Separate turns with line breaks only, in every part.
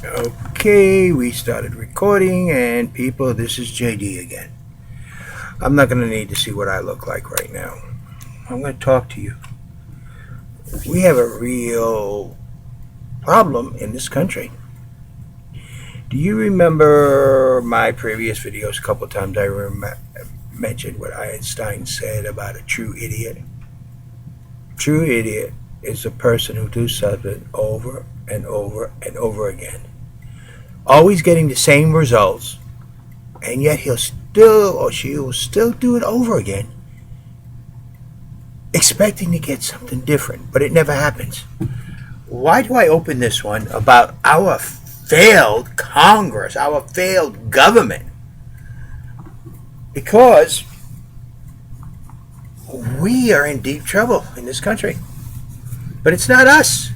Okay, we started recording, and people, this is JD again. I'm not going to need to see what I look like right now. I'm going to talk to you. We have a real problem in this country. Do you remember my previous videos? A couple of times I mentioned what Einstein said about a true idiot. True idiot is a person who does something over and over and over again, always getting the same results, and yet he'll still or she will still do it over again, expecting to get something different, but it never happens. Why do I open this one about our failed Congress, our failed government? Because we are in deep trouble in this country. But it's not us.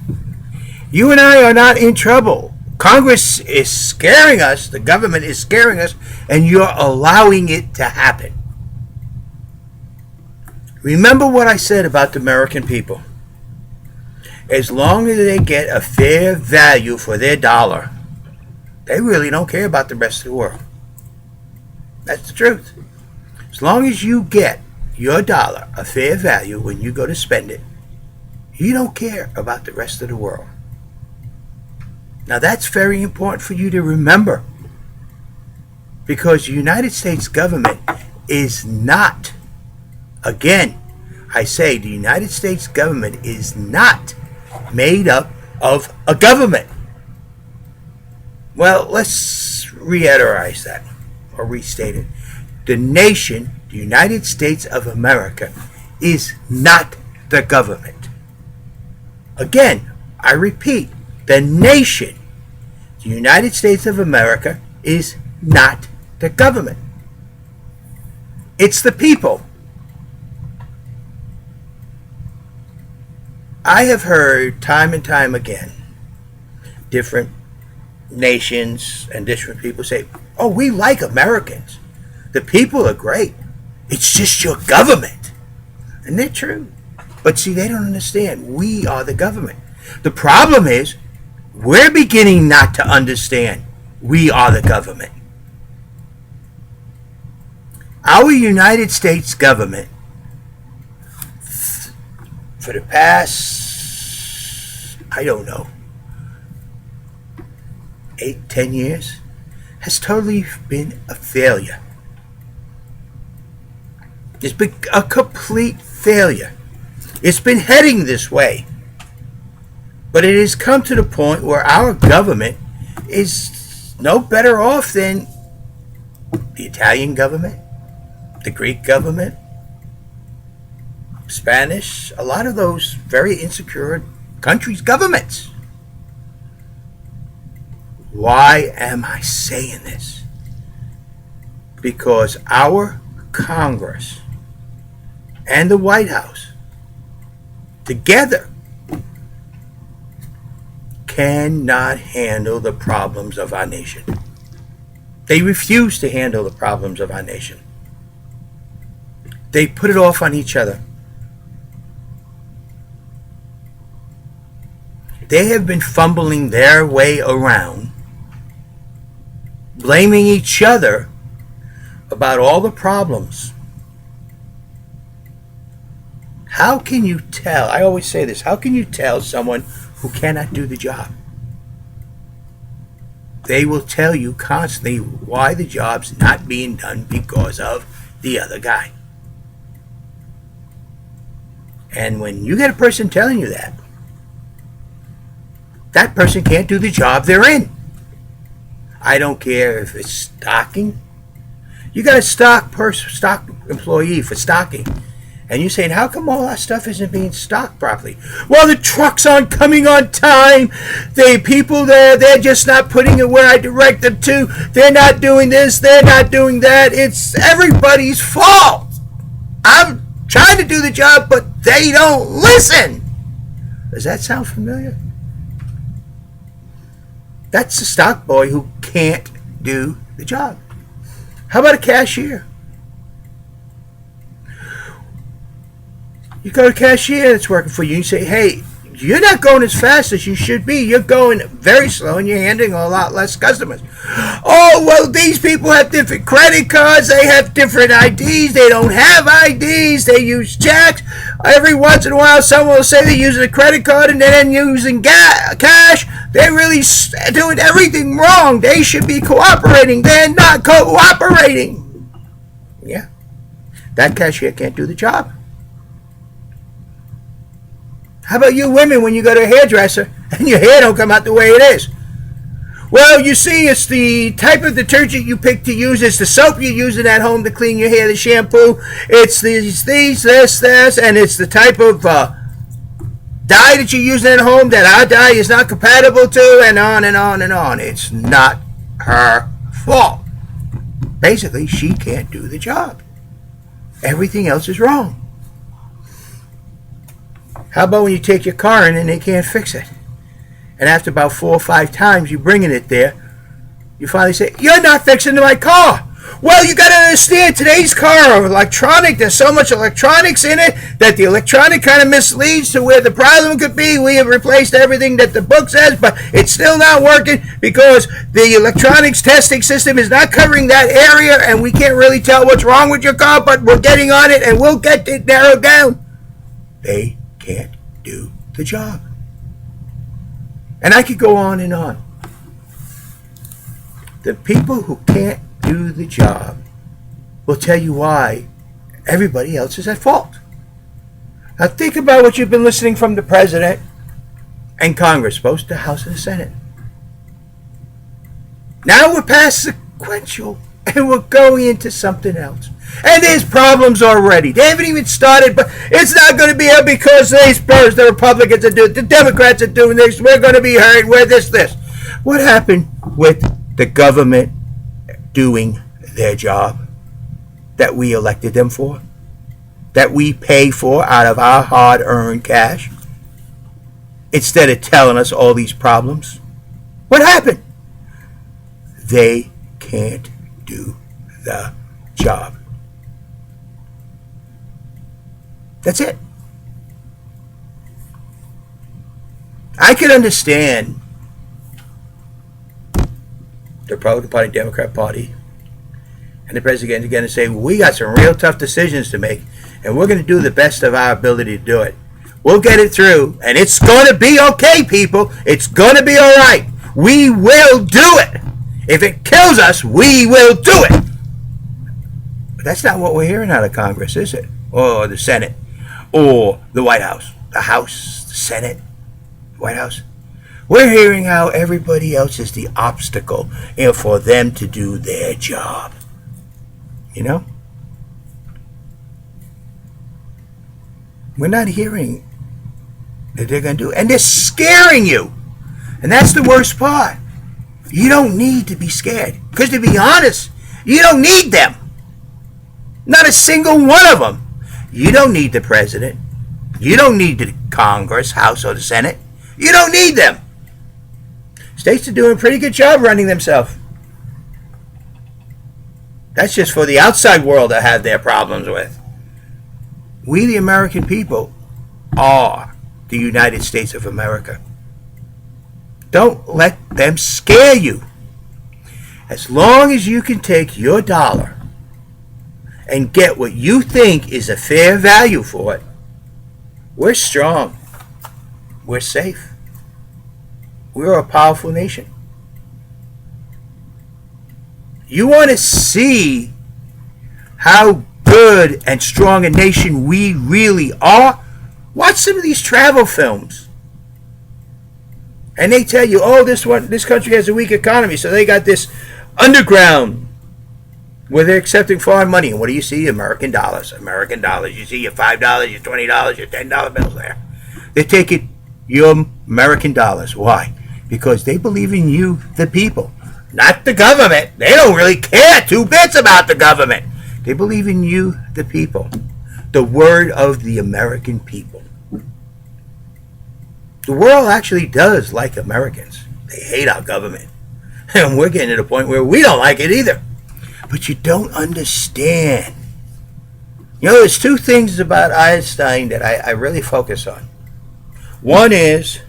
You and I are not in trouble. Congress is scaring us, the government is scaring us, and you're allowing it to happen. Remember what I said about the American people. As long as they get a fair value for their dollar, they really don't care about the rest of the world. That's the truth. As long as you get your dollar a fair value when you go to spend it, you don't care about the rest of the world. Now that's very important for you to remember, because the United States government is not, again, I say the United States government is not made up of a government. Well, let's reiterate that or restate it. The nation, the United States of America, is not the government. Again, I repeat, the nation, the United States of America, is not the government. It's the people. I have heard time and time again different nations and different people say, oh, we like Americans. The people are great. It's just your government. And they're true. But see, they don't understand. We are the government. The problem is, we're beginning not to understand we are the government. Our United States government, for the past, I don't know, 8-10 years, has totally been a failure. It's been a complete failure. It's been heading this way. But it has come to the point where our government is no better off than the Italian government, the Greek government, Spanish, a lot of those very insecure countries' governments. Why am I saying this? Because our Congress and the White House together cannot handle the problems of our nation. They refuse to handle the problems of our nation. They put it off on each other. They have been fumbling their way around, blaming each other about all the problems. How can you tell? I always say this. How can you tell someone who cannot do the job? They will tell you constantly why the job's not being done because of the other guy. And when you get a person telling you that, that person can't do the job they're in. I don't care if it's stocking. You got a stock employee for stocking, and you're saying, how come all our stuff isn't being stocked properly? Well, the trucks aren't coming on time. The people there, they're just not putting it where I direct them to. They're not doing this. They're not doing that. It's everybody's fault. I'm trying to do the job, but they don't listen. Does that sound familiar? That's the stock boy who can't do the job. How about a cashier? You go to a cashier that's working for you, you say, hey, you're not going as fast as you should be. You're going very slow and you're handling a lot less customers. Oh, well, these people have different credit cards. They have different IDs. They don't have IDs. They use checks. Every once in a while, someone will say they're using a credit card and then using cash. They're really doing everything wrong. They should be cooperating. They're not cooperating. Yeah. That cashier can't do the job. How about you women when you go to a hairdresser and your hair don't come out the way it is? Well, you see, it's the type of detergent you pick to use. It's the soap you're using at home to clean your hair, the shampoo. It's this, and it's the type of dye that you're using at home that our dye is not compatible to, and on and on and on. It's not her fault. Basically, she can't do the job. Everything else is wrong. How about when you take your car in and they can't fix it? And after about 4 or 5 times you bringing it there, you finally say, "You're not fixing my car." Well, you got to understand, today's car are electronic. There's so much electronics in it that the electronic kind of misleads to where the problem could be. We have replaced everything that the book says, but it's still not working because the electronics testing system is not covering that area, and we can't really tell what's wrong with your car, but we're getting on it, and we'll get it narrowed down. They can't do the job. And I could go on and on. The people who can't do the job will tell you why everybody else is at fault. Now think about what you've been listening from the President and Congress, both the House and the Senate. Now we're past sequential and we're going into something else. And there's problems already. They haven't even started, but it's not going to be here because they spurs the Republicans are doing, the Democrats are doing this, we're going to be hurt, we're this. What happened with the government doing their job that we elected them for, that we pay for out of our hard-earned cash, instead of telling us all these problems? What happened? They can't do the job. That's it. I can understand the Republican Party, Democrat Party, and the President again to say, we got some real tough decisions to make, and we're going to do the best of our ability to do it. We'll get it through, and it's going to be okay, people. It's going to be all right. We will do it. If it kills us, we will do it. But that's not what we're hearing out of Congress, is it? Or the Senate, or the White House. The House, the Senate, the White House. We're hearing how everybody else is the obstacle for them to do their job. You know? We're not hearing that they're going to do it. And they're scaring you. And that's the worst part. You don't need to be scared. Because to be honest, you don't need them. Not a single one of them. You don't need the President. You don't need the Congress, House, or the Senate. You don't need them. States are doing a pretty good job running themselves. That's just for the outside world to have their problems with. We, the American people, are the United States of America. Don't let them scare you. As long as you can take your dollar and get what you think is a fair value for it, we're strong. We're safe. We're a powerful nation. You want to see how good and strong a nation we really are? Watch some of these travel films. And they tell you, oh, this country has a weak economy, so they got this underground where they're accepting foreign money. And what do you see? American dollars. American dollars. You see your $5, your $20, your $10 bills there. They're taking your American dollars. Why? Because they believe in you, the people. Not the government. They don't really care 2 bits about the government. They believe in you, the people. The word of the American people. The world actually does like Americans. They hate our government. And we're getting to the point where we don't like it either. But you don't understand. You know, there's 2 things about Einstein that I really focus on. One is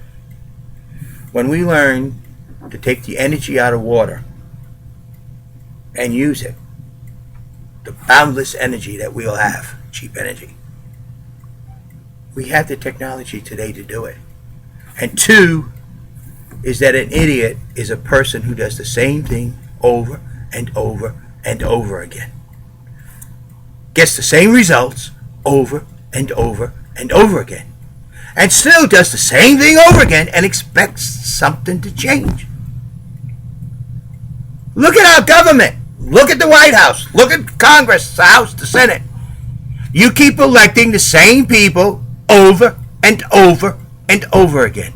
when we learn to take the energy out of water and use it, the boundless energy that we'll have, cheap energy. We have the technology today to do it. And two is that an idiot is a person who does the same thing over and over and over again. Gets the same results over and over and over again. And still does the same thing over again and expects something to change. Look at our government. Look at the White House. Look at Congress, the House, the Senate. You keep electing the same people over and over and over again.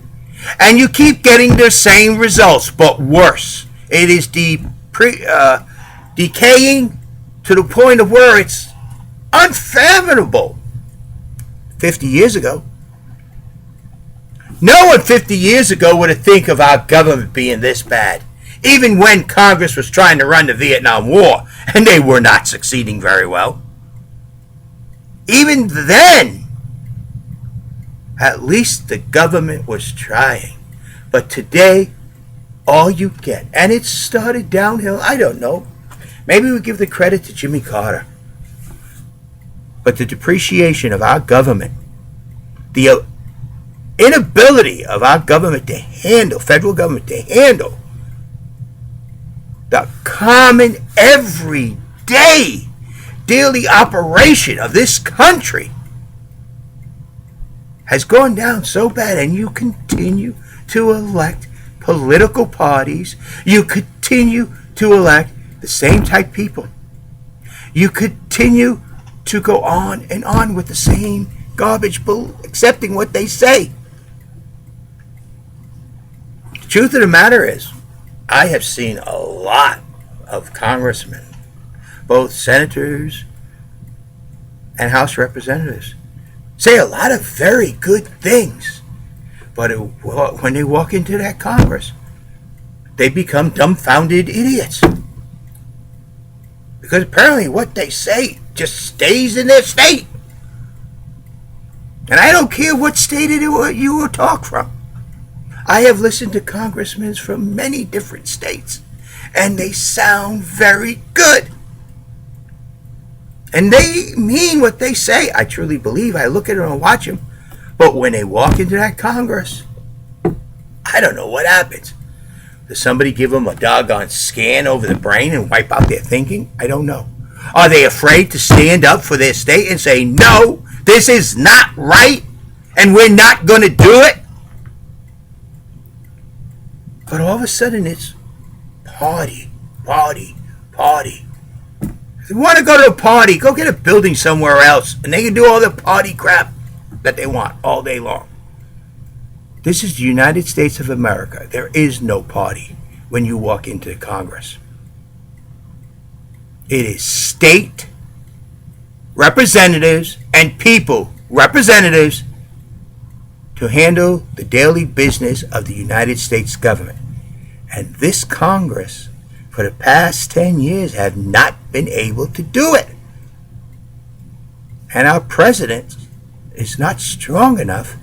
And you keep getting the same results, but worse. It is decaying to the point of where it's unfathomable. 50 years ago, no one 50 years ago would have think of our government being this bad. Even when Congress was trying to run the Vietnam War, and they were not succeeding very well. Even then, at least the government was trying. But today, all you get, and it started downhill, I don't know. Maybe we give the credit to Jimmy Carter. But the depreciation of our government, the inability of our government to handle, federal government to handle, the common, everyday, daily operation of this country has gone down so bad, and you continue to elect political parties. You continue to elect the same type people. You continue to go on and on with the same garbage, accepting what they say. The truth of the matter is, I have seen a lot of congressmen, both senators and House representatives, say a lot of very good things. But when they walk into that Congress, they become dumbfounded idiots. Because apparently what they say just stays in their state. And I don't care what state you will talk from. I have listened to congressmen from many different states, and they sound very good. And they mean what they say. I truly believe. I look at them and watch them. But when they walk into that Congress, I don't know what happens. Does somebody give them a doggone scan over the brain and wipe out their thinking? I don't know. Are they afraid to stand up for their state and say, no, this is not right, and we're not going to do it? But all of a sudden it's party, party, party. If you want to go to a party, go get a building somewhere else, and they can do all the party crap that they want all day long. This is the United States of America. There is no party when you walk into Congress. It is state representatives and people representatives to handle the daily business of the United States government. And this Congress, for the past 10 years, have not been able to do it. And our president is not strong enough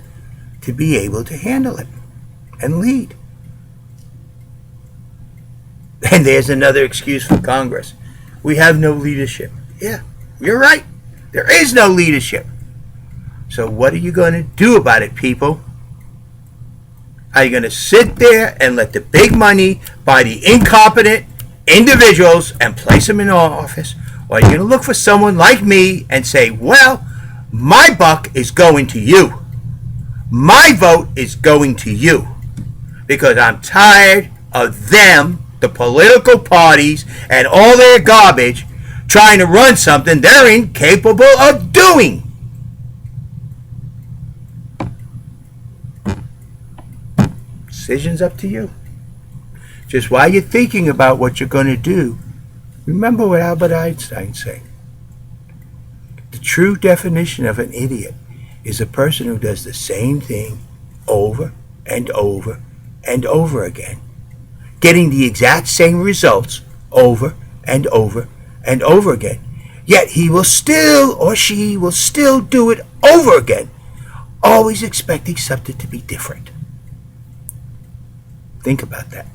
to be able to handle it and lead. And there's another excuse for Congress. We have no leadership. Yeah, you're right. There is no leadership. So what are you going to do about it, people? Are you going to sit there and let the big money buy the incompetent individuals and place them in office? Or are you going to look for someone like me and say, well, my buck is going to you. My vote is going to you. Because I'm tired of them, the political parties, and all their garbage trying to run something they're incapable of doing. Decision's up to you. Just while you're thinking about what you're going to do, remember what Albert Einstein said. The true definition of an idiot is a person who does the same thing over and over and over again, getting the exact same results over and over and over again. Yet he will still, or she will still do it over again, always expecting something to be different. Think about that.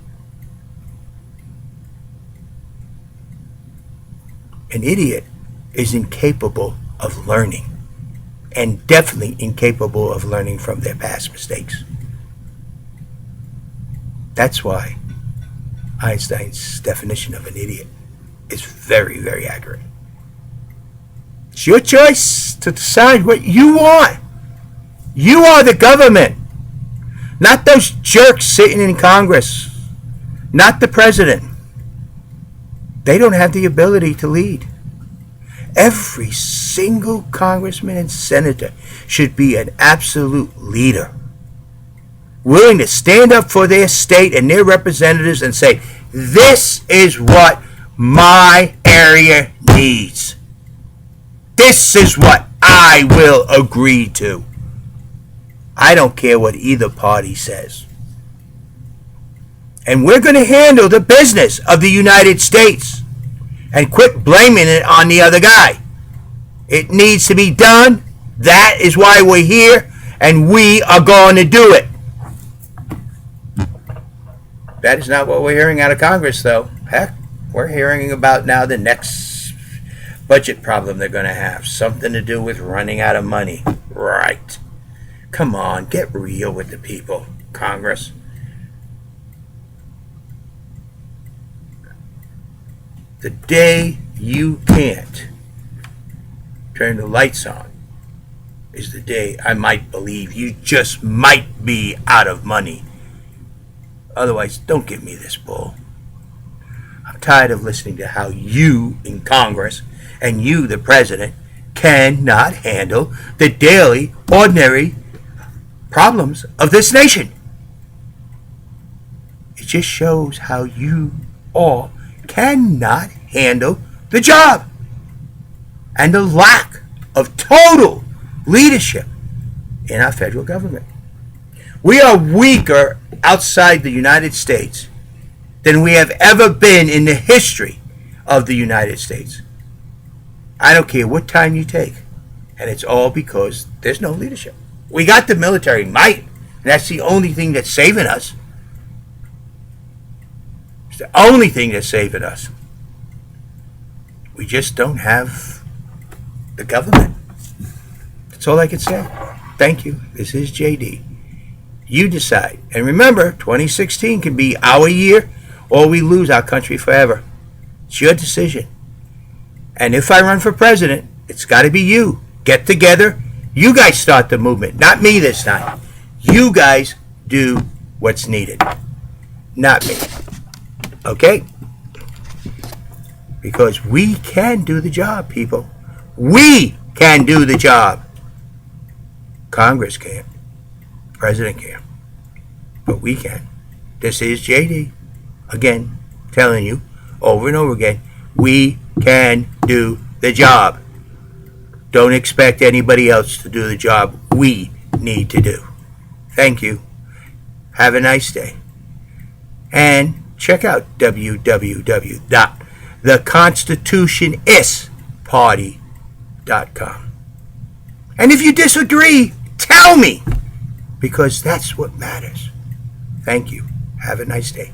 An idiot is incapable of learning, and definitely incapable of learning from their past mistakes. That's why Einstein's definition of an idiot is very, very accurate. It's your choice to decide what you want. You are the government, not those jerks sitting in Congress, not the president. They don't have the ability to lead. Every single congressman and senator should be an absolute leader, willing to stand up for their state and their representatives and say, this is what my area needs. This is what I will agree to. I don't care what either party says. And we're going to handle the business of the United States and quit blaming it on the other guy. It needs to be done. That is why we're here, and we are going to do it. That is not what we're hearing out of Congress, though. Heck, we're hearing about now the next budget problem they're going to have. Something to do with running out of money. Right. Come on, get real with the people, Congress. The day you can't turn the lights on is the day I might believe you just might be out of money. Otherwise, don't give me this bull. I'm tired of listening to how you in Congress and you, the president, cannot handle the daily, ordinary problems of this nation. It just shows how you all cannot handle the job and the lack of total leadership in our federal government. We are weaker outside the United States than we have ever been in the history of the United States. I don't care what time you take, and it's all because there's no leadership. We got the military might, and that's the only thing that's saving us. It's the only thing that's saving us. We just don't have the government. That's all I can say. Thank you. This is JD. You decide. And remember, 2016 can be our year, or we lose our country forever. It's your decision. And if I run for president, it's got to be you. Get together. You guys start the movement. Not me this time. You guys do what's needed. Not me. Okay? Because we can do the job, people. We can do the job. Congress can't. President can't. But we can. This is JD. Again, telling you over and over again, we can do the job. Don't expect anybody else to do the job we need to do. Thank you. Have a nice day. And check out www.theconstitutionistparty.com. And if you disagree, tell me, because that's what matters. Thank you. Have a nice day.